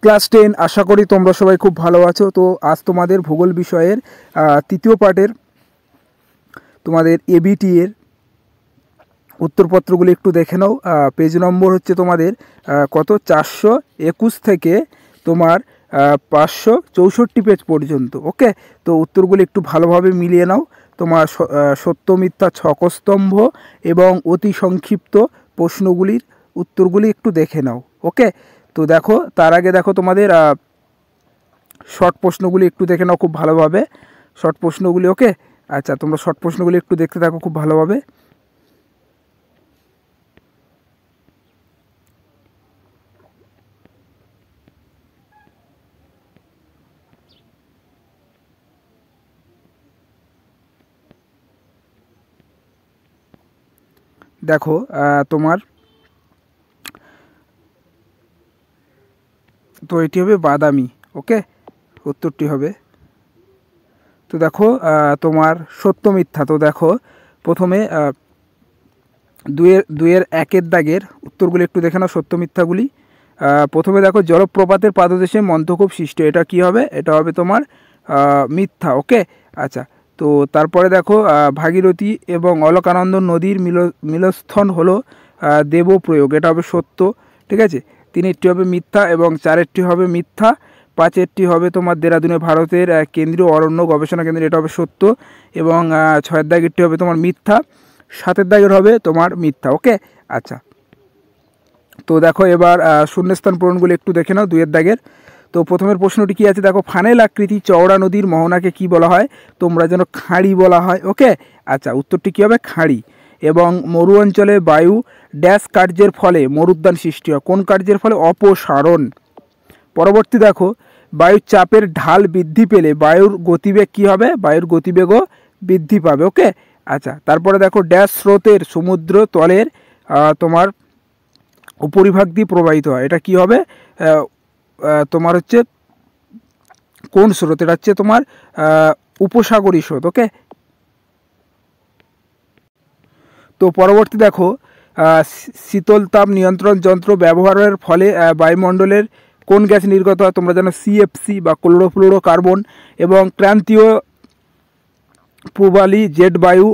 Class 10 আশা করি তোমরা সবাই খুব ভালো আছো। তো আজ তোমাদের ভূগোল বিষয়ের তৃতীয় পার্টের তোমাদের এবিটি এর উত্তরপত্রগুলি একটু দেখে নাও। পেজ নম্বর হচ্ছে তোমাদের কত 421 থেকে তোমার 564 পেজ পর্যন্ত। ওকে, তো উত্তরগুলি একটু ভালোভাবে মিলিয়ে নাও। তোমার সত্য মিথ্যা ছকস্তম্ভ এবং অতি সংক্ষিপ্ত প্রশ্নগুলির উত্তরগুলি একটু দেখে নাও। ওকে, তো দেখো তার আগে দেখো তোমাদের শর্ট প্রশ্নগুলি একটু দেখে নাও খুব ভালোভাবে, শর্ট প্রশ্নগুলি। ওকে, আচ্ছা তোমরা শর্ট প্রশ্নগুলি একটু দেখতে থাকো খুব ভালোভাবে। দেখো তোমার তো এটি হবে বাদামি। ওকে, উত্তরটি হবে। তো দেখো তোমার সত্য মিথ্যা। তো দেখো প্রথমে দুয়ের একের দাগের উত্তরগুলি একটু দেখে নাও, সত্য মিথ্যাগুলি। প্রথমে দেখো জলপ্রপাতের পাদদেশে মন্থকূপ সৃষ্টি, এটা কি হবে? এটা হবে তোমার মিথ্যা। ওকে, আচ্ছা তো তারপরে দেখো ভাগীরথী এবং অলকানন্দ নদীর মিলস্থন হলো দেবপ্রয়োগ, এটা হবে সত্য। ঠিক আছে, 3এরটি হবে মিথ্যা এবং 4এরটি হবে মিথ্যা। 5এরটি হবে তোমার দেরাদুনে ভারতের কেন্দ্রীয় অরণ্য গবেষণা কেন্দ্র, এটা হবে সত্য এবং 6এর দাগেরটি হবে তোমার মিথ্যা। 7এর দাগের হবে তোমার মিথ্যা। ওকে, আচ্ছা তো দেখো এবার শূন্যস্থান পূরণগুলি একটু দেখে নাও 2এর দাগের। তো প্রথমের প্রশ্নটি কি আছে দেখো, ফানেল আকৃতি চওড়া নদীর মোহনাকে কি বলা হয়? তোমরা যেন খাঁড়ি বলা হয়। ওকে, আচ্ছা উত্তরটি কী হবে? খাঁড়ি। এবং মরু অঞ্চলে বায়ু ড্যাশ কার্যের ফলে মরুদ্যান সৃষ্টি হয়, কোন কার্যের ফলে? অপসারণ। পরবর্তী দেখো, বায়ুর চাপের ঢাল বৃদ্ধি পেলে বায়ুর গতিবেগ কী হবে? বায়ুর গতিবেগও বৃদ্ধি পাবে। ওকে, আচ্ছা তারপরে দেখো ড্যাশ স্রোতের সমুদ্র তলের তোমার উপরিভাগ দিয়ে প্রবাহিত হয়, এটা কি হবে? তোমার হচ্ছে কোন স্রোত? এটা হচ্ছে তোমার উপসাগরী স্রোত। ওকে, তো পরবর্তী দেখো শীতল তাপ নিয়ন্ত্রণ যন্ত্র ব্যবহারের ফলে বায়ুমণ্ডলের কোন গ্যাস নির্গত হয়? তোমরা জানো সিএফসি বা ক্লোরোফ্লোরো কার্বন। এবং ক্রান্তীয় পূবালি জেট বায়ু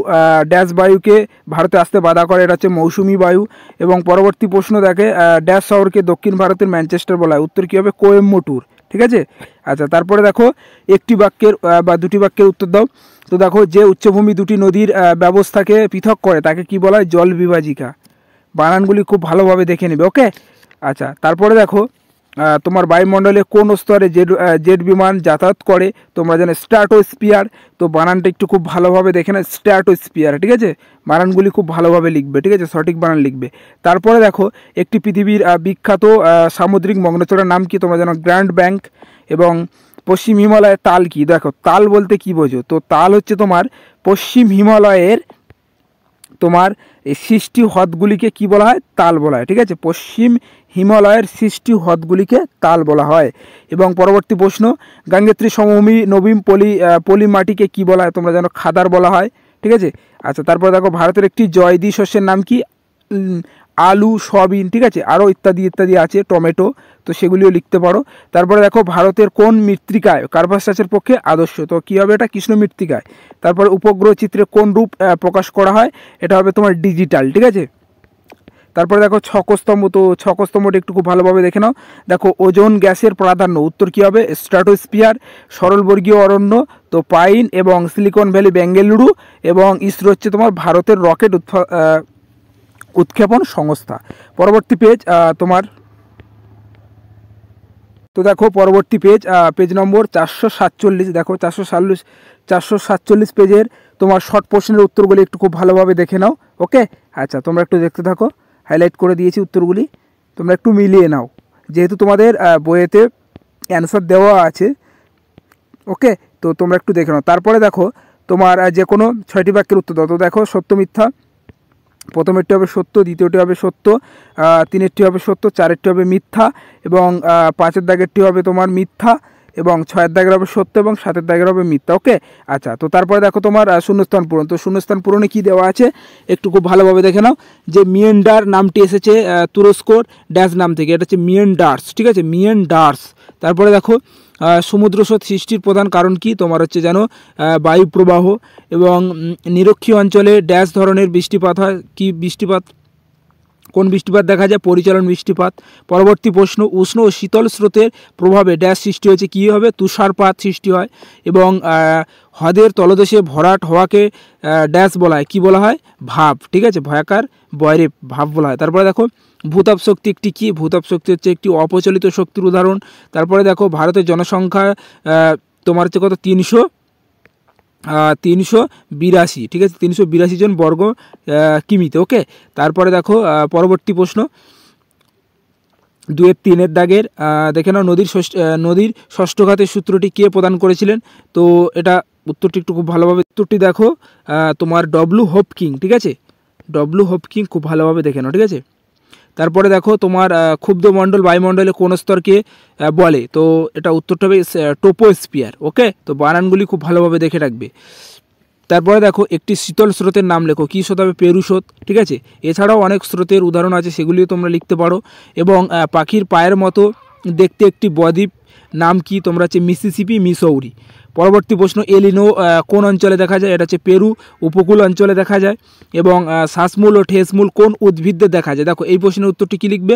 ড্যাশ বায়ুকে ভারতে আসতে বাধা করে, এটা হচ্ছে মৌসুমি বায়ু। এবং পরবর্তী প্রশ্ন দেখে ড্যাশ শহরকে দক্ষিণ ভারতের ম্যানচেস্টার বলা হয়, উত্তর কী হবে? কোয়েম্বাটুর। ঠিক আছে, আচ্ছা তারপরে দেখো একটি বাক্যের বা দুটি বাক্যের উত্তর দাও। তো দেখো যে উচ্চভূমি দুটি নদীর ব্যবস্থাকে পৃথক করে তাকে কি বলা হয়? জল বিভাজিকা। বানানগুলি খুব ভালোভাবে দেখে নেবে। ওকে, আচ্ছা তারপরে দেখো তোমার বায়ুমণ্ডলে কোন স্তরে জেট বিমান যাতায়াত করে? তোমরা জানো স্ট্র্যাটোস্ফিয়ার। তো বানানটা একটু খুব ভালোভাবে দেখে না, স্ট্র্যাটোস্ফিয়ার। ঠিক আছে, বানানগুলি খুব ভালোভাবে লিখবে। ঠিক আছে, সঠিক বানান লিখবে। তারপরে দেখো একটি পৃথিবীর বিখ্যাত সামুদ্রিক মগ্নচড়ার নাম কি? তোমরা জানো গ্র্যান্ড ব্যাংক। এবং পশ্চিম হিমালয়ের তাল কি? দেখো তাল বলতে কি বোঝো? তো তাল হচ্ছে তোমার পশ্চিম হিমালয়ের তোমার এই সৃষ্টি হ্রদগুলিকে কি বলা হয়? তাল বলা হয়। ঠিক আছে, পশ্চিম হিমালয়ের সৃষ্টি হ্রদগুলিকে তাল বলা হয়। এবং পরবর্তী প্রশ্ন, গাঙ্গেত্রী সমভূমি নবীন পলি মাটিকে কি বলা হয়? তোমরা জানো খাদার বলা হয়। ঠিক আছে, আচ্ছা তারপর দেখো ভারতের একটি জয়দি শস্যের নাম কি? আলু, সয়াবিন। ঠিক আছে, আরও ইত্যাদি ইত্যাদি আছে, টমেটো, তো সেগুলিও লিখতে পারো। তারপরে দেখো ভারতের কোন মৃত্তিকায় কার্পাস চাষের পক্ষে আদর্শ? তো কী হবে? এটা কৃষ্ণ মৃত্তিকায়। তারপরে উপগ্রহ চিত্রে কোন রূপ প্রকাশ করা হয়? এটা হবে তোমার ডিজিটাল। ঠিক আছে, তারপরে দেখো ছকস্তম্ভ। তো ছকস্তম্ভটা একটু খুব ভালোভাবে দেখে নাও। দেখো ওজোন গ্যাসের প্রাধান্য, উত্তর কী হবে? স্ট্র্যাটোস্ফিয়ার। সরলবর্গীয় অরণ্য, তো পাইন এবং সিলিকন ভ্যালি বেঙ্গালুরু। এবং ইসরো হচ্ছে তোমার ভারতের রকেট উৎক্ষেপণ সংস্থা। পরবর্তী পেজ তোমার, তো দেখো পরবর্তী পেজ নম্বর 447। দেখো 447 পেজের তোমার শর্ট প্রশ্নের উত্তরগুলি একটু খুব ভালোভাবে দেখে নাও। ওকে, আচ্ছা তোমরা একটু দেখতে থাকো, হাইলাইট করে দিয়েছি উত্তরগুলি, তোমরা একটু মিলিয়ে নাও যেহেতু তোমাদের বইয়েতে অ্যান্সার দেওয়া আছে। ওকে, তো তোমরা একটু দেখে নাও। তারপরে দেখো তোমার যে কোনো 6টি বাক্যের উত্তর দাও। তো দেখো সত্য মিথ্যা, প্রথমেরটি হবে সত্য, দ্বিতীয়টি হবে সত্য, 3এরটি হবে সত্য, 4এরটি হবে মিথ্যা এবং 5এর দাগেরটি হবে তোমার মিথ্যা এবং 6-এর দাগের হবে সত্য এবং 7-এর দাগের হবে মিথ্যা। ওকে, আচ্ছা। তো তারপরে দেখো তোমার শূন্যস্থান পূরণ। তো শূন্যস্থান পূরণে কি দেওয়া আছে একটু খুব ভালোভাবে দেখে নাও, যে মিয়েন্ডার নামটি এসেছে তুরস্কর ড্যাশ নাম থেকে, এটা হচ্ছে মিয়েন্ডার্স, ঠিক আছে, মিয়েন্ডার্স। তারপরে দেখো সমুদ্র স্রোত সৃষ্টির প্রধান কারণ কি, তোমার হচ্ছে যেন বায়ু প্রবাহ, এবং নিরক্ষীয় অঞ্চলে ড্যাশ ধরনের বৃষ্টিপাত হয়, কি বৃষ্টিপাত, কোন বৃষ্টিপাত দেখা যায়, পরিচালন বৃষ্টিপাত। পরবর্তী প্রশ্ন, উষ্ণ ও শীতল স্রোতের প্রভাবে ড্যাশ সৃষ্টি হয়েছে, কী হবে, তুষারপাত সৃষ্টি হয়। এবং হ্রদের তলদেশে ভরাট হওয়াকে ড্যাশ বলা হয়, কী বলা হয়, ভাব, ঠিক আছে, ভয়াকার বয়রে ভাব বলা হয়। তারপরে দেখো ভূতাপ শক্তি একটি কী, ভূতাপ শক্তি হচ্ছে একটি অপ্রচলিত শক্তির উদাহরণ। তারপরে দেখো ভারতের জনসংখ্যা তোমার হচ্ছে কত, 382, ঠিক আছে, 382 জন বর্গ কিমিতে। ওকে, তারপরে দেখো পরবর্তী প্রশ্ন 2-3 দাগের দেখে নাও, নদীর ষষ্ঠ ঘাতের সূত্রটি কে প্রদান করেছিলেন। তো এটা উত্তরটি একটু খুব ভালোভাবে, উত্তরটি দেখো তোমার ডব্লু হপকিং, ঠিক আছে, ডব্লু হপকিং, খুব ভালোভাবে দেখে নাও, ঠিক আছে। তারপরে দেখো তোমার ক্ষুব্ধমণ্ডল বায়ুমণ্ডলে কোন স্তরকে বলে, তো এটা উত্তরটা হবে টোপোস্ফিয়ার। ওকে, তো বানানগুলি খুব ভালোভাবে দেখে রাখবে। তারপরে দেখো একটি শীতল স্রোতের নাম লেখো, কী স্রোত হবে, পেরু স্রোত, ঠিক আছে। এছাড়াও অনেক স্রোতের উদাহরণ আছে, সেগুলিও তোমরা লিখতে পারো। এবং পাখির পায়ের মতো দেখতে একটি বদ্বীপ নাম কি, তোমরা হচ্ছে মিসিসিপি, মিসৌরি। পরবর্তী প্রশ্ন, এলিনো কোন অঞ্চলে দেখা যায়, এটা হচ্ছে পেরু উপকূল অঞ্চলে দেখা যায়। এবং শ্বাসমূল ও ঠেসমূল কোন উদ্ভিদে দেখা যায়, দেখো এই প্রশ্নের উত্তরটি কী লিখবে,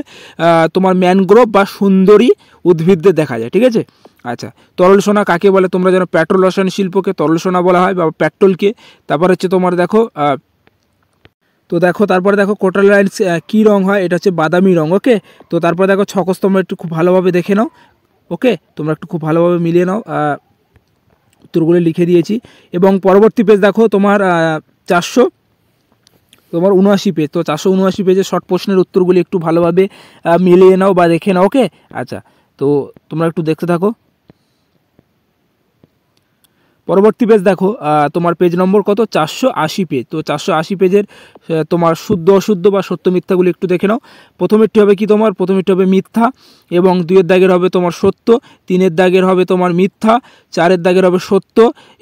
তোমার ম্যানগ্রোভ বা সুন্দরী উদ্ভিদে দেখা যায়, ঠিক আছে। আচ্ছা, তরল সোনা কাকে বলে, তোমরা যেন পেট্রোল রসায়ন শিল্পকে তরল সোনা বলা হয়, বা পেট্রোলকে। তারপর হচ্ছে তোমার দেখো তো দেখো তারপরে দেখো কোটাল লাইন্স কী রঙ হয়, এটা হচ্ছে বাদামি রঙ। ওকে, তো তারপরে দেখো ছকস, তোমরা একটু খুব ভালোভাবে দেখে নাও। ওকে, তোমরা একটু খুব ভালোভাবে মিলিয়ে নাও, উত্তরগুলো লিখে দিয়েছি। এবং পরবর্তী পেজ দেখো তোমার 479 পেজ। তো 479 পেজে শর্ট প্রশ্নের উত্তরগুলি একটু ভালোভাবে মিলিয়ে নাও বা দেখে নাও। ওকে, আচ্ছা, তো তোমরা একটু দেখতে থাকো। পরবর্তী পেজ দেখো তোমার পেজ নম্বর কত, 480 পেজ। তো 480 পেজের তোমার শুদ্ধ অশুদ্ধ বা সত্য মিথ্যাগুলি একটু দেখে নাও। প্রথমেরটি হবে কি, তোমার প্রথমেরটি হবে মিথ্যা, এবং 2-এর দাগের হবে তোমার সত্য, 3-এর দাগের হবে তোমার মিথ্যা, 4-এর দাগের হবে সত্য,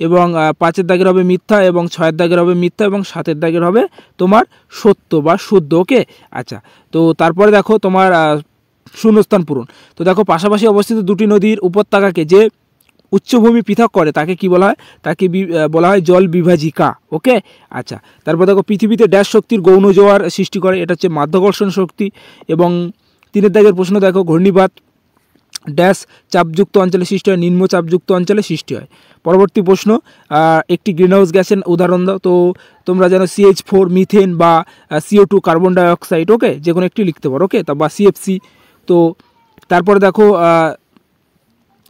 এবং 5-এর দাগের হবে মিথ্যা, এবং 6-এর দাগের হবে মিথ্যা, এবং 7-এর দাগের হবে তোমার সত্য বা শুদ্ধ। ওকে, আচ্ছা, তো তারপরে দেখো তোমার শূন্যস্থান পূরণ। তো দেখো পাশাপাশি অবস্থিত দুটি নদীর উপত্যকাকে যে উচ্চভূমি পৃথক করে তাকে কি বলা হয়, তাকে বলা হয় জল বিভাজিকা। ওকে, আচ্ছা, তারপর দেখো পৃথিবীতে ড্যাশ শক্তির গৌণ জোয়ার সৃষ্টি করে, এটা হচ্ছে মাধ্যাকর্ষণ শক্তি। এবং 3-এর দাগের প্রশ্ন দেখো, ঘূর্ণিপাত ড্যাশ চাপযুক্ত অঞ্চলে সৃষ্টি হয়, নিম্ন চাপযুক্ত অঞ্চলে সৃষ্টি হয়। পরবর্তী প্রশ্ন, একটি গ্রিনহাউস গ্যাসের উদাহরণ দাও। তো তোমরা যেন CH4, মিথেন, বা CO2, কার্বন ডাইঅক্সাইড, ওকে, যে কোনো একটি লিখতে পারো। ওকে, বা CFC। তো তারপরে দেখো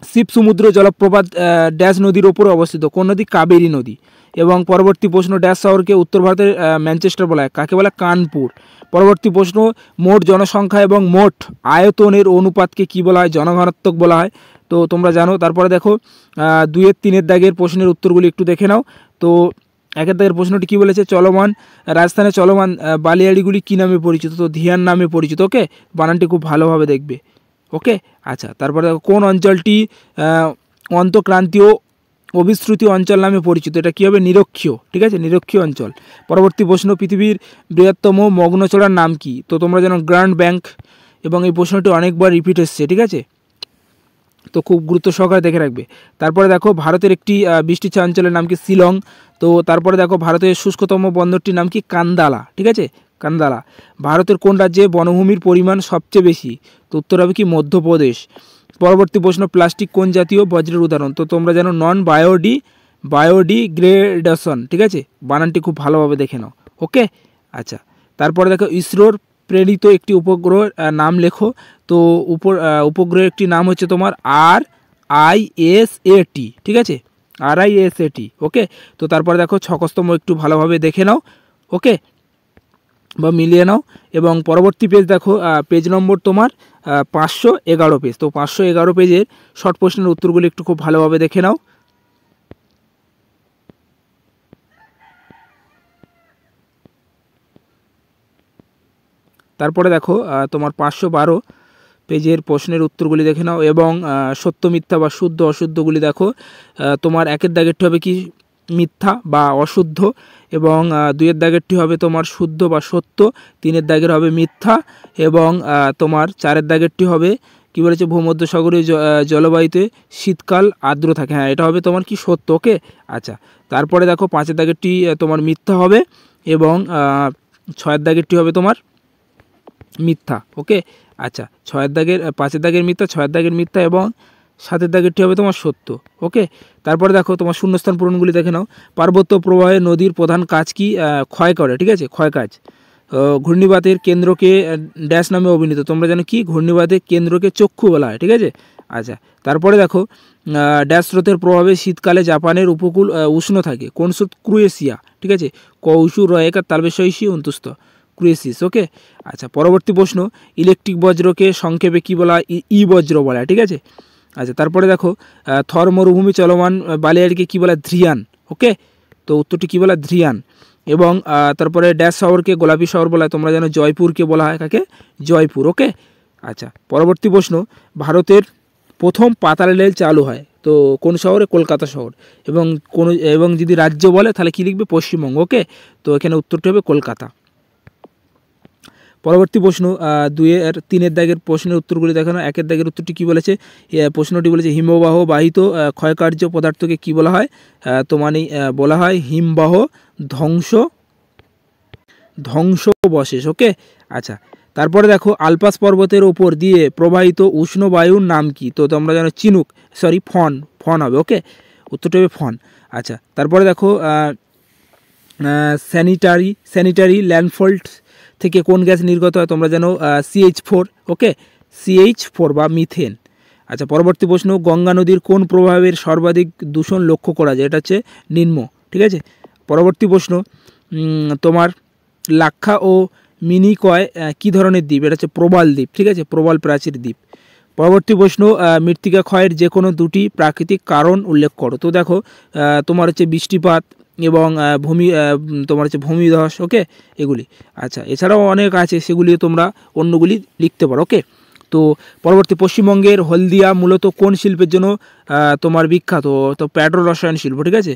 শিব সমুদ্র জলপ্রপাত ড্যাশ নদীর ওপরে অবস্থিত, কোন নদী, কাবেরী নদী। এবং পরবর্তী প্রশ্ন, ড্যাশ শহরকে উত্তর ভারতের ম্যানচেস্টার বলা হয়, কাকে বলা হয়, কানপুর। পরবর্তী প্রশ্ন, মোট জনসংখ্যা এবং মোট আয়তনের অনুপাতকে কি বলা হয়, জনঘনত্ব বলা হয়। তো তোমরা জানো। তারপরে দেখো 2-3 দাগের প্রশ্নের উত্তরগুলি একটু দেখে নাও। তো 1-এর দাগের প্রশ্নটি কী বলেছে, চলমান রাজস্থানে চলমান বালিয়াড়িগুলি কী নামে পরিচিত, তো ধিয়ান নামে পরিচিত। ওকে, বানানটি খুব ভালোভাবে দেখবে। ওকে, আচ্ছা, তারপরে কোন অঞ্চলটি অন্তঃক্রান্তীয় অভিশ্রুতি অঞ্চল নামে পরিচিত, এটা কী হবে, নিরক্ষীয়, ঠিক আছে, নিরক্ষীয় অঞ্চল। পরবর্তী প্রশ্ন, পৃথিবীর বৃহত্তম মগ্নচড়ার নাম কি, তো তোমরা যেন গ্র্যান্ড ব্যাংক, এবং এই প্রশ্নটি অনেকবার রিপিট এসছে, ঠিক আছে, তো খুব গুরুত্ব সহকারে দেখে রাখবে। তারপরে দেখো ভারতের একটি বৃষ্টিচ্ছা অঞ্চলের নাম কি, শিলং। তো তারপরে দেখো ভারতের শুষ্কতম বন্দরটির নাম কি, কান্দালা, ঠিক আছে, কান্দালা। ভারতের কোন রাজ্যে বনভূমির পরিমাণ সবচেয়ে বেশি, তো উত্তর হবে কি, মধ্যপ্রদেশ। পরবর্তী প্রশ্ন, প্লাস্টিক কোন জাতীয় বজ্রের উদাহরণ, তো তোমরা জানো নন বায়োডিগ্রেডেশন, ঠিক আছে, বানানটি খুব ভালোভাবে দেখে নাও। ওকে, আচ্ছা, তারপরে দেখো ইসরোর প্রেরিত একটি উপগ্রহের নাম লেখো। তো উপগ্রহের একটি নাম হচ্ছে তোমার RISAT, ঠিক আছে, RISAT। ওকে, তো তারপরে দেখো ছকস্তম্ভ একটু ভালোভাবে দেখে নাও। ওকে, বা মিলিয়ে নাও। এবং পরবর্তী পেজ দেখো পেজ নম্বর তোমার 511 পেজ। তো 511 পেজের শর্ট প্রশ্নের উত্তরগুলি একটু খুব ভালোভাবে দেখে নাও। তারপরে দেখো তোমার 512 পেজের প্রশ্নের উত্তরগুলি দেখে নাও এবং সত্য মিথ্যা বা শুদ্ধ অশুদ্ধগুলি দেখো। তোমার 1-এর দাগেরটি হবে কি মিথ্যা বা অশুদ্ধ, এবং 2-এর দাগেরটি হবে তোমার শুদ্ধ বা সত্য, 3-এর দাগের হবে মিথ্যা, এবং তোমার 4-এর দাগেরটি হবে কি বলেছে ভূমধ্যসাগরীয় জলবায়ুতে শীতকাল আর্দ্র থাকে। হ্যাঁ, এটা হবে তোমার কি সত্য। ওকে, আচ্ছা। তারপরে দেখো 5-এর দাগেরটি তোমার মিথ্যা হবে, এবং 6-এর দাগেরটি হবে তোমার মিথ্যা। ওকে, আচ্ছা। 6-এর দাগের 5-এর দাগের মিথ্যা, 6-এর দাগের মিথ্যা, এবং 7-এর দাগেরটি হবে তোমার সত্য। ওকে, তারপরে দেখো তোমার শূন্যস্থান পূরণগুলি দেখে নাও। পার্বত্য প্রবাহে নদীর প্রধান কাজ কি? ক্ষয় করে, ঠিক আছে, ক্ষয় কাজ। ঘূর্ণিবাতের কেন্দ্রকে ড্যাশ নামে অভিনীত। তোমরা জানো কি ঘূর্ণিবাতের কেন্দ্রকে চক্ষু বলা হয়, ঠিক আছে। আচ্ছা, তারপরে দেখো ড্যাশ স্রোতের প্রভাবে শীতকালে জাপানের উপকূল উষ্ণ থাকে। কোন স্রোত? ক্রোয়েশিয়া, ঠিক আছে। কৌশু রয়েকার তালবেশী অন্তুস্থ ক্রোয়েশিস। ওকে, আচ্ছা। পরবর্তী প্রশ্ন, ইলেকট্রিক বজ্রকে সংক্ষেপে কি বলা হয়? ই বজ্র বলা হয়, ঠিক আছে। আচ্ছা, তারপরে দেখো থর মরুভূমি চলমান বালিয়াড়িকে কী বলা হয়? ধ্রিয়ান। ওকে, তো উত্তরটি কী বলা হয়? ধ্রিয়ান। এবং তারপরে ড্যাশ শহরকে গোলাপি শহর বলা হয়। তোমরা জানো জয়পুরকে বলা হয় কাকে? জয়পুর। ওকে, আচ্ছা। পরবর্তী প্রশ্ন, ভারতের প্রথম পাতাল রেল চালু হয় তো কোন শহরে? কলকাতা শহর। এবং যদি রাজ্য বলে তাহলে কী লিখবে? পশ্চিমবঙ্গ। ওকে, তো এখানে উত্তরটি হবে কলকাতা। পরবর্তী প্রশ্ন, 2-3-এর দাগের প্রশ্নের উত্তরগুলি দেখানো। 1-এর দাগের উত্তরটি কী বলেছে? প্রশ্নটি বলেছে হিমবাহ বাহিত ক্ষয়কার্য পদার্থকে কি বলা হয়? তো মানে বলা হয় হিমবাহ ধ্বংসবশেষ। ওকে, আচ্ছা। তারপরে দেখো আলপাস পর্বতের ওপর দিয়ে প্রবাহিত উষ্ণ বায়ুর নাম কি? তো তোমরা জানো চিনুক, সরি ফন হবে। ওকে, উত্তরটি হবে ফন। আচ্ছা, তারপরে দেখো স্যানিটারি ল্যান্ডফল্ট থেকে কোন গ্যাস নির্গত হয়? তোমরা জানো CH4। ওকে, CH4 বা মিথেন। আচ্ছা, পরবর্তী প্রশ্ন, গঙ্গা নদীর কোন প্রভাবের সর্বাধিক দূষণ লক্ষ্য করা যায়? এটা হচ্ছে নিম্ন, ঠিক আছে। পরবর্তী প্রশ্ন, তোমার লাক্ষা ও মিনিকয় কী ধরনের দ্বীপ? এটা হচ্ছে প্রবাল দ্বীপ, ঠিক আছে, প্রবাল প্রাচীর দ্বীপ। পরবর্তী প্রশ্ন, মৃত্তিকা ক্ষয়ের যে কোনো 2টি প্রাকৃতিক কারণ উল্লেখ করো। তো দেখো তোমার হচ্ছে বৃষ্টিপাত এবং তোমার হচ্ছে ভূমিধস। ওকে, এগুলি। আচ্ছা, এছাড়াও অনেক আছে, সেগুলি তোমরা অন্যগুলি লিখতে পারো। ওকে, তো পরবর্তী, পশ্চিমবঙ্গের হলদিয়া মূলত কোন শিল্পের জন্য তোমার বিখ্যাত? তো পেট্রো রসায়ন শিল্প, ঠিক আছে।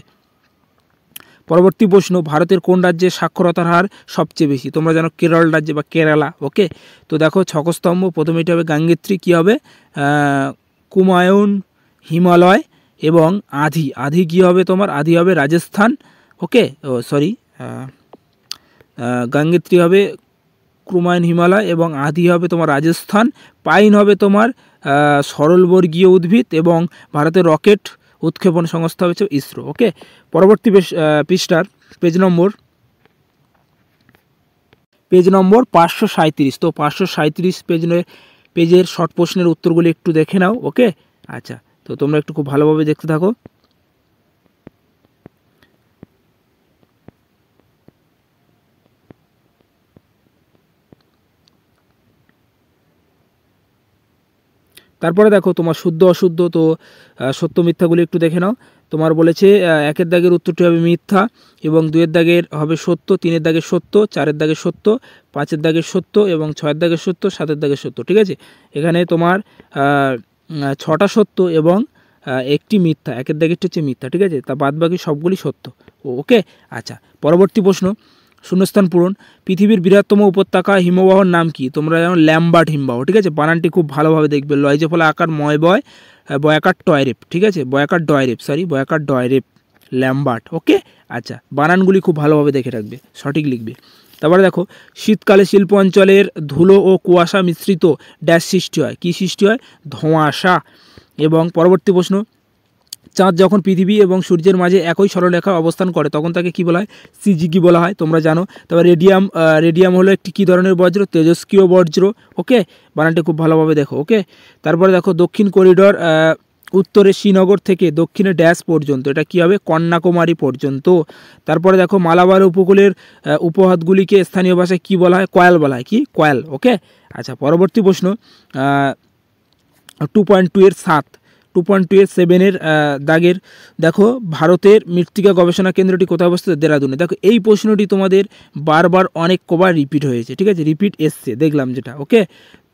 পরবর্তী প্রশ্ন, ভারতের কোন রাজ্যে সাক্ষরতার হার সবচেয়ে বেশি? তোমরা জানো কেরল রাজ্যে বা কেরালা। ওকে, তো দেখো ছকস্তম্ভ, প্রথমে এটা হবে গাঙ্গেত্রী, কী হবে? কুমায়ুন, হিমালয়, এবং আধি কী হবে তোমার? আধি হবে রাজস্থান। ওকে, সরি, গাঙ্গেত্রী হবে কুমায়ুন হিমালয়, এবং আধি হবে তোমার রাজস্থান। পাইন হবে তোমার সরলবর্গীয় উদ্ভিদ, এবং ভারতের রকেট উৎক্ষেপণ সংস্থা হচ্ছে ইসরো। ওকে, পরবর্তী পৃষ্ঠার পেজ নম্বর 537। তো 537 পেজের শর্ট প্রশ্নের উত্তরগুলি একটু দেখে নাও। ওকে, আচ্ছা, তো তোমরা একটু খুব ভালোভাবে দেখতে থাকো। তারপরে দেখো তোমার শুদ্ধ অশুদ্ধ, তো সত্য মিথ্যাগুলি একটু দেখে নাও। তোমার বলেছে 1-এর দাগের উত্তরটি হবে মিথ্যা, এবং 2-এর দাগের হবে সত্য, 3-এর দাগের সত্য, 4-এর দাগের সত্য, 5-এর দাগের সত্য, এবং 6-এর দাগের সত্য, 7-এর দাগের সত্য, ঠিক আছে। এখানে তোমার 6টা সত্য এবং 1টি মিথ্যা। 1-এর দাগেরটি হচ্ছে মিথ্যা, ঠিক আছে, তা বাদ বাকি সবগুলি সত্য। ওকে, আচ্ছা। পরবর্তী প্রশ্ন, শূন্যস্থান পূরণ। পৃথিবীর বৃহত্তম উপত্যকা হিমবাহর নাম কি? তোমরা যেমন ল্যাম্বার্ট হিমবাহ, ঠিক আছে, বানানটি খুব ভালোভাবে দেখবে। লয় যে ফলে আকার বয়াকার টয়রেপ, ঠিক আছে, বয়াকার ডয়রেপ, ল্যাম্বার্ট। ওকে, আচ্ছা, বানানগুলি খুব ভালোভাবে দেখে রাখবে, সঠিক লিখবে। তারপরে দেখো শীতকালে শিল্প অঞ্চলের ধুলো ও কুয়াশা মিশ্রিত ড্যাশ সৃষ্টি হয়? কী সৃষ্টি হয়? ধোঁয়াশা। এবং পরবর্তী প্রশ্ন, চাঁদ যখন পৃথিবী এবং সূর্যের মাঝে একই সরলরেখায় অবস্থান করে তখন তাকে কী বলা হয়? সিজিকি বলা হয়, তোমরা জানো। তারপর রেডিয়াম হলো একটি কী ধরনের বজ্র? তেজস্ক্রিয় বজ্র। ওকে, বানানটি খুব ভালোভাবে দেখো। ওকে, তারপরে দেখো দক্ষিণ করিডোর উত্তরে শ্রীনগর থেকে দক্ষিণে ড্যাশ পর্যন্ত, এটা কী হবে? কন্যাকুমারী পর্যন্ত। তারপরে দেখো মালাবার উপকূলের উপহ্রদগুলিকে স্থানীয় ভাষায় কী বলা হয়? কয়াল বলা হয়। কি? কয়াল। ওকে, আচ্ছা। পরবর্তী প্রশ্ন, 2.2-এর 7 2.27 দাগের দেখো ভারতের মৃত্তিকা গবেষণা কেন্দ্রটি কোথায় অবস্থিত? দেরাদুনে। দেখো এই প্রশ্নটি তোমাদের বারবার অনেক কবার রিপিট হয়েছে, ঠিক আছে, রিপিট এসছে দেখলাম যেটা। ওকে,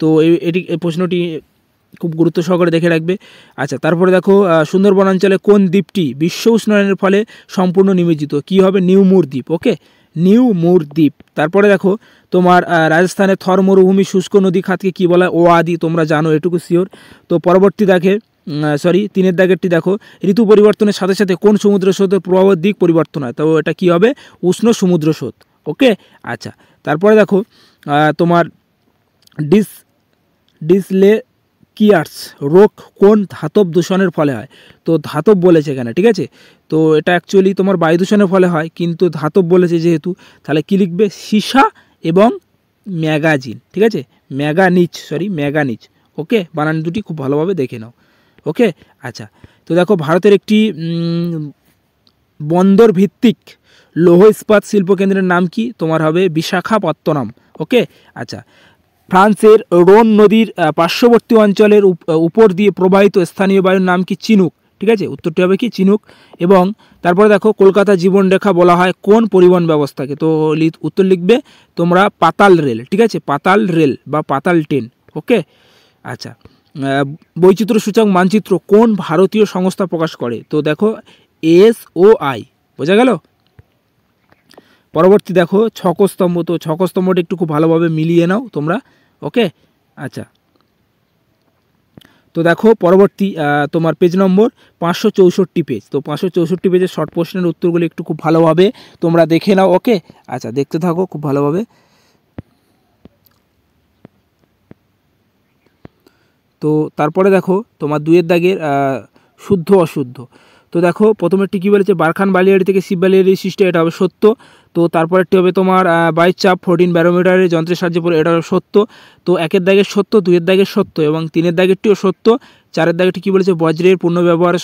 তো এই প্রশ্নটি খুব গুরুত্ব সহকারে দেখে রাখবে। আচ্ছা, তারপরে দেখো সুন্দরবন অঞ্চলে কোন দ্বীপটি বিশ্ব উষ্ণায়নের ফলে সম্পূর্ণ নিমজ্জিত? কী হবে? নিউমুর দ্বীপ। ওকে, নিউমুর দ্বীপ। তারপরে দেখো তোমার রাজস্থানের থর মরুভূমি শুষ্ক নদী খাতকে কী বলা হয়? ওয়াদি। তোমরা জানো, এটুকু শিওর। তো পরবর্তী দেখে 3 দাগেরটি দেখো, ঋতু পরিবর্তনের সাথে সাথে কোন সমুদ্র স্রোতের প্রবাহের দিক পরিবর্তন হয়? তো এটা কী হবে? উষ্ণ সমুদ্র স্রোত। ওকে, আচ্ছা, তারপরে দেখো তোমার ডিসলেকিয়ার্স রোগ কোন ধাতব দূষণের ফলে হয়? তো ধাতব বলেছে এখানে, ঠিক আছে। তো এটা অ্যাকচুয়ালি তোমার বায়ু দূষণের ফলে হয়, কিন্তু ধাতব বলেছে যেহেতু, তাহলে কী লিখবে? সীসা এবং ম্যাগাজিন, ঠিক আছে, ম্যাগানিজ। ওকে, বানান দুটি খুব ভালোভাবে দেখে নাও। ওকে, আচ্ছা, তো দেখো ভারতের একটি বন্দর ভিত্তিক লৌহ ইস্পাত শিল্পকেন্দ্রের নাম কি? তোমার হবে বিশাখাপত্তনম। ওকে, আচ্ছা, ফ্রান্সের রোন নদীর পার্শ্ববর্তী অঞ্চলের উপর দিয়ে প্রবাহিত স্থানীয় বায়ুর নাম কি? চিনুক। ঠিক আছে, উত্তরটি হবে কি? চিনুক। এবং তারপরে দেখো কলকাতা জীবনরেখা বলা হয় কোন পরিবহন ব্যবস্থাকে? তো উত্তর লিখবে তোমরা পাতাল রেল, ঠিক আছে, পাতাল রেল বা পাতাল ট্রেন। ওকে, আচ্ছা, বৈচিত্র্য সূচক মানচিত্র কোন ভারতীয় সংস্থা প্রকাশ করে? তো দেখো SOI, বোঝা গেল। পরবর্তী দেখো ছকস্তম্ভ। তো ছকস্তম্ভটা একটু খুব ভালোভাবে মিলিয়ে নাও তোমরা। ওকে, আচ্ছা, তো দেখো পরবর্তী তোমার পেজ নম্বর 564 পেজ। তো 564 পেজের শর্ট প্রশ্নের উত্তরগুলো একটু খুব ভালোভাবে তোমরা দেখে নাও। ওকে, আচ্ছা, দেখতে থাকো খুব ভালোভাবে। তো তারপরে দেখো তোমার 2 দাগের শুদ্ধ অশুদ্ধ। তো দেখো প্রথমেরটি কী বলেছে? বারখান বালিয়াড়ি থেকে শিব বালিয়াড়ি সৃষ্টি, এটা হবে সত্য। তো তারপরেরটি হবে তোমার 22 চাপ 14 ব্যারোমিটারের যন্ত্রের সাহায্যে পড়ে, এটা হবে সত্য। তো 1 দাগের সত্য, 2 দাগের সত্য এবং 3 দাগেরটিও সত্য। 4 দাগেরটি কী বলেছে? বজ্রের পূর্ণ ব্যবহার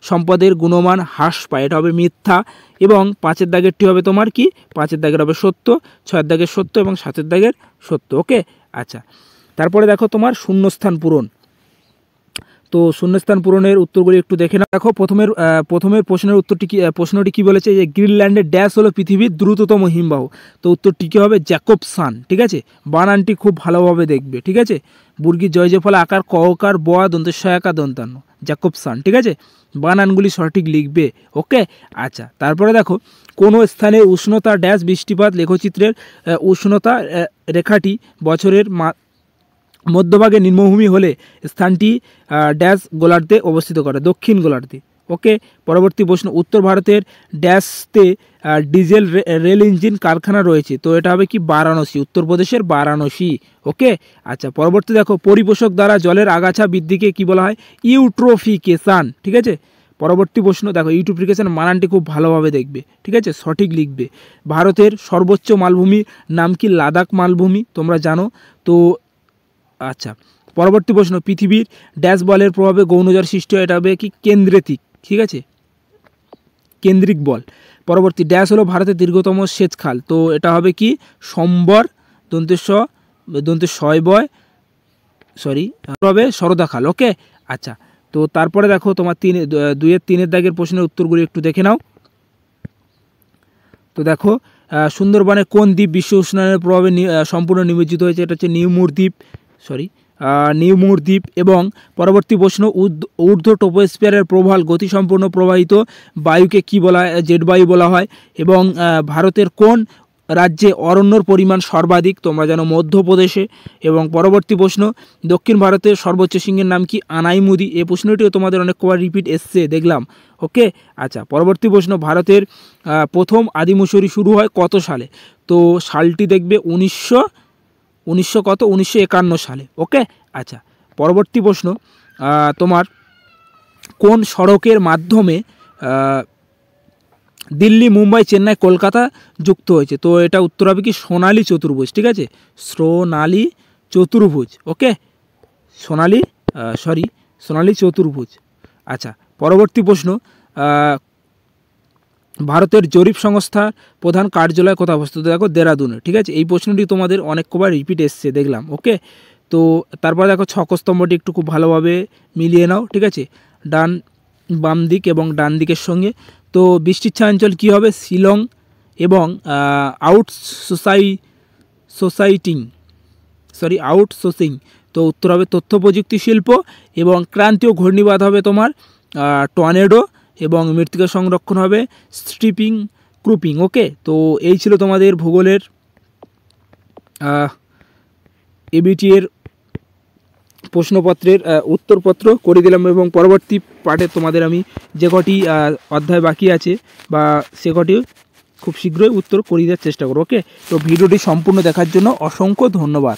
সম্পদের গুণমান হ্রাস পায়, এটা হবে মিথ্যা। এবং 5 দাগেরটি হবে তোমার কি? 5 দাগের হবে সত্য, 6 দাগের সত্য এবং 7 দাগের সত্য। ওকে, আচ্ছা, তারপরে দেখো তোমার শূন্যস্থান পূরণ। তো শূন্যস্থান পূরণের উত্তরগুলি একটু দেখে নাও। দেখো প্রথমের প্রশ্নটি কি বলেছে? যে গ্রিনল্যান্ডের ড্যাশ হলো পৃথিবীর দ্রুততম হিমবাহ। তো উত্তরটি কী হবে? জ্যাকবসন, ঠিক আছে। বানানটি খুব ভালোভাবে দেখবে, ঠিক আছে। বুর্গির জয় জয়ফলা আকার ককার বয়া দন্তস্বয়াকার দন্তান্ন, জ্যাকবসন, ঠিক আছে। বানানগুলি সঠিক লিখবে। ওকে, আচ্ছা, তারপরে দেখো কোনো স্থানের উষ্ণতা ড্যাশ বৃষ্টিপাত লেখচিত্রের উষ্ণতা রেখাটি বছরের মধ্যভাগে নিম্নভূমি হলে স্থানটি ড্যাশ গোলার্ধে অবস্থিত করে? দক্ষিণ গোলার্ধে। ওকে, পরবর্তী প্রশ্ন, উত্তর ভারতের ড্যাশতে ডিজেল রেল ইঞ্জিন কারখানা রয়েছে? তো এটা হবে কি? বারাণসী, উত্তরপ্রদেশের বারাণসী। ওকে, আচ্ছা, পরবর্তী দেখো পরিপোষক দ্বারা জলের আগাছা বৃদ্ধিকে কি বলা হয়? ইউট্রোফিকেশান, ঠিক আছে। পরবর্তী প্রশ্ন দেখো ইউট্রোফিকেশান বানানটি খুব ভালোভাবে দেখবে, ঠিক আছে, সঠিক লিখবে। ভারতের সর্বোচ্চ মালভূমির নাম কি? লাদাখ মালভূমি, তোমরা জানো। তো আচ্ছা, পরবর্তী প্রশ্ন, পৃথিবীর ড্যাশ বলের প্রভাবে গৌণঝড় সৃষ্টি হয়? এটা হবে কি? কেন্দ্রিক, ঠিক আছে, কেন্দ্রিক বল। পরবর্তী ড্যাশ হলো ভারতের দীর্ঘতম সেচ খাল? তো এটা হবে কি? সম্বর হবে সরদা খাল। ওকে, আচ্ছা, তো তারপরে দেখো তোমার 2-3 দাগের প্রশ্নের উত্তরগুলি একটু দেখে নাও। তো দেখো সুন্দরবনে কোন দ্বীপ বিশ্ব উষ্ণায়নের প্রভাবে সম্পূর্ণ নিমজ্জিত হয়েছে? এটা হচ্ছে নিউমুর দ্বীপ। এবং পরবর্তী প্রশ্ন, ঊর্ধ্ব ট্রপোস্ফিয়ারের প্রবাল গতিসম্পন্ন প্রবাহিত বায়ুকে কি বলা হয়? জেট বায়ু বলা হয়। এবং ভারতের কোন রাজ্যে অরণ্যর পরিমাণ সর্বাধিক? তোমরা জানো মধ্যপ্রদেশে। এবং পরবর্তী প্রশ্ন, দক্ষিণ ভারতের সর্বোচ্চ সিংহের নাম কি? আনাইমুদি। এই প্রশ্নটিও তোমাদের অনেক কবার রিপিট এসছে দেখলাম। ওকে, আচ্ছা, পরবর্তী প্রশ্ন, ভারতের প্রথম আদিমসুরি শুরু হয় কত সালে? তো সালটি দেখবে 1951 সালে। ওকে, আচ্ছা, পরবর্তী প্রশ্ন, তোমার কোন সড়কের মাধ্যমে দিল্লি, মুম্বাই, চেন্নাই, কলকাতা যুক্ত হয়েছে? তো এটা উত্তর হবে কি? সোনালী চতুর্ভুজ, ঠিক আছে, সোনালী চতুর্ভুজ। ওকে, সোনালী চতুর্ভুজ। আচ্ছা, পরবর্তী প্রশ্ন, ভারতের জরিপ সংস্থার প্রধান কার্যালয় কোথায় অবস্থিত? দেখো দেরাদুনে, ঠিক আছে। এই প্রশ্নটি তোমাদের অনেক কবার রিপিট এসছে দেখলাম। ওকে, তো তারপর দেখো ছক স্তম্ভটি একটু খুব ভালোভাবে মিলিয়ে নাও, ঠিক আছে, বাম দিক এবং ডান দিকের সঙ্গে। তো বৃষ্টির ছায়াঞ্চল কী হবে? শিলং এবং আউটসোর্সিং। তো উত্তর হবে তথ্য প্রযুক্তি শিল্প। এবং ক্রান্তীয় ঘূর্ণিবাদ হবে তোমার টর্নেডো, এবং মৃত্তিকা সংরক্ষণ হবে স্ট্রিপিং ক্রুপিং। ওকে, তো এই ছিল তোমাদের ভূগোলের এবিটি এর প্রশ্নপত্রের উত্তরপত্র করে দিলাম, এবং পরবর্তী পার্টে তোমাদের আমি যে কটি অধ্যায় বাকি আছে বা সে কটি খুব শীঘ্রই উত্তর করে দেওয়ার চেষ্টা করব। ওকে, তো ভিডিওটি সম্পূর্ণ দেখার জন্য অসংখ্য ধন্যবাদ।